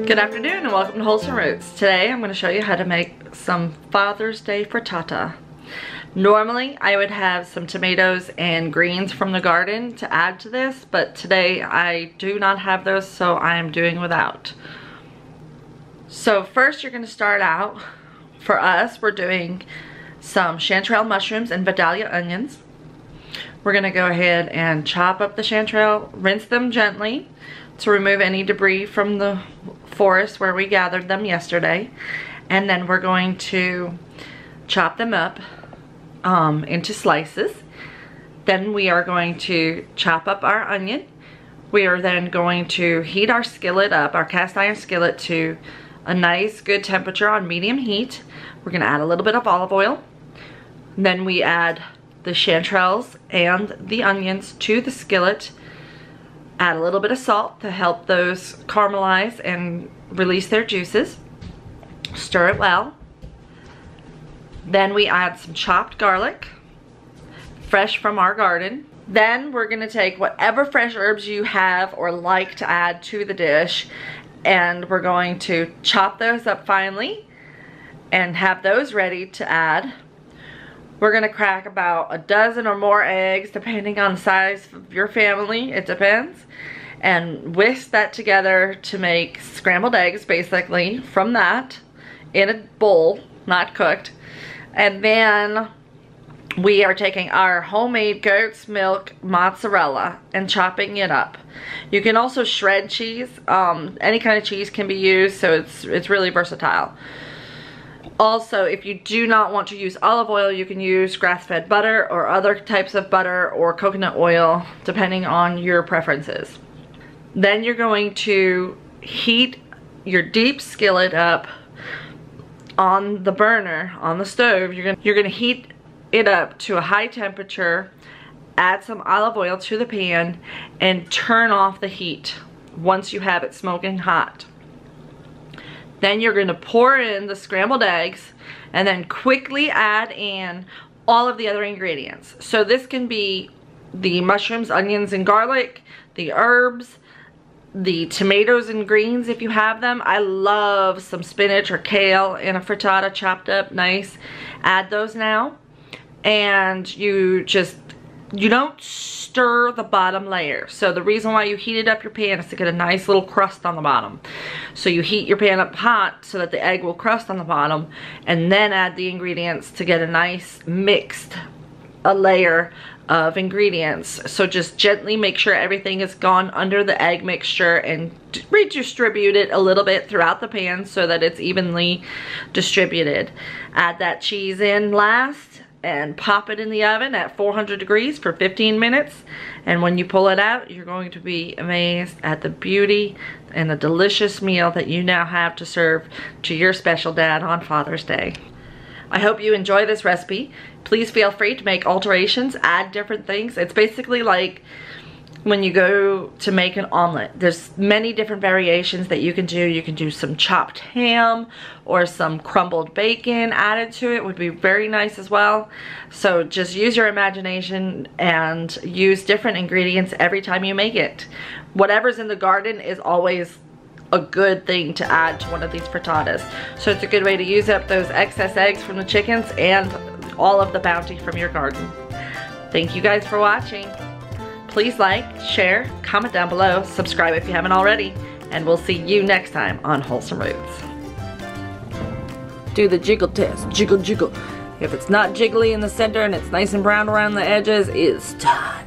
Good afternoon and welcome to Wholesome Roots. Today I'm going to show you how to make some Father's Day frittata. Normally I would have some tomatoes and greens from the garden to add to this, but today I do not have those, so I am doing without. So first you're going to start out, for us we're doing some chanterelle mushrooms and Vidalia onions. We're going to go ahead and chop up the chanterelle, rinse them gently to remove any debris from the forest where we gathered them yesterday, and then we're going to chop them up into slices. Then we are going to chop up our onion. We are then going to heat our skillet up, our cast iron skillet, to a nice good temperature on medium heat. We're going to add a little bit of olive oil. Then we add the chanterelles and the onions to the skillet. Add a little bit of salt to help those caramelize and release their juices. Stir it well. Then we add some chopped garlic, fresh from our garden. Then we're going to take whatever fresh herbs you have or like to add to the dish, and we're going to chop those up finely and have those ready to add. We're going to crack about a dozen or more eggs, depending on the size of your family. It depends. And whisk that together to make scrambled eggs, basically, from that in a bowl, not cooked. And then we are taking our homemade goat's milk mozzarella and chopping it up. You can also shred cheese. Any kind of cheese can be used, so it's really versatile. Also, if you do not want to use olive oil, you can use grass-fed butter or other types of butter or coconut oil, depending on your preferences. Then you're going to heat your deep skillet up on the burner, on the stove. You're gonna heat it up to a high temperature, add some olive oil to the pan, and turn off the heat once you have it smoking hot. Then you're going to pour in the scrambled eggs and then quickly add in all of the other ingredients. So this can be the mushrooms, onions, and garlic, the herbs, the tomatoes and greens if you have them. I love some spinach or kale in a frittata chopped up nice. Add those now, and you don't stir the bottom layer. So the reason why you heated up your pan is to get a nice little crust on the bottom. So you heat your pan up hot so that the egg will crust on the bottom, and then add the ingredients to get a nice mixed layer of ingredients. So just gently make sure everything is gone under the egg mixture and redistribute it a little bit throughout the pan so that it's evenly distributed. Add that cheese in last and pop it in the oven at 400 degrees for 15 minutes. And when you pull it out, you're going to be amazed at the beauty and the delicious meal that you now have to serve to your special dad on Father's Day. I hope you enjoy this recipe. Please feel free to make alterations, add different things. It's basically like when you go to make an omelet. There's many different variations that you can do. You can do some chopped ham or some crumbled bacon added to it, would be very nice as well. So just use your imagination and use different ingredients every time you make it. Whatever's in the garden is always a good thing to add to one of these frittatas. So it's a good way to use up those excess eggs from the chickens and all of the bounty from your garden. Thank you guys for watching. Please like, share, comment down below, subscribe if you haven't already, and we'll see you next time on Wholesome Roots. Do the jiggle test. Jiggle, jiggle. If it's not jiggly in the center and it's nice and brown around the edges, it's done.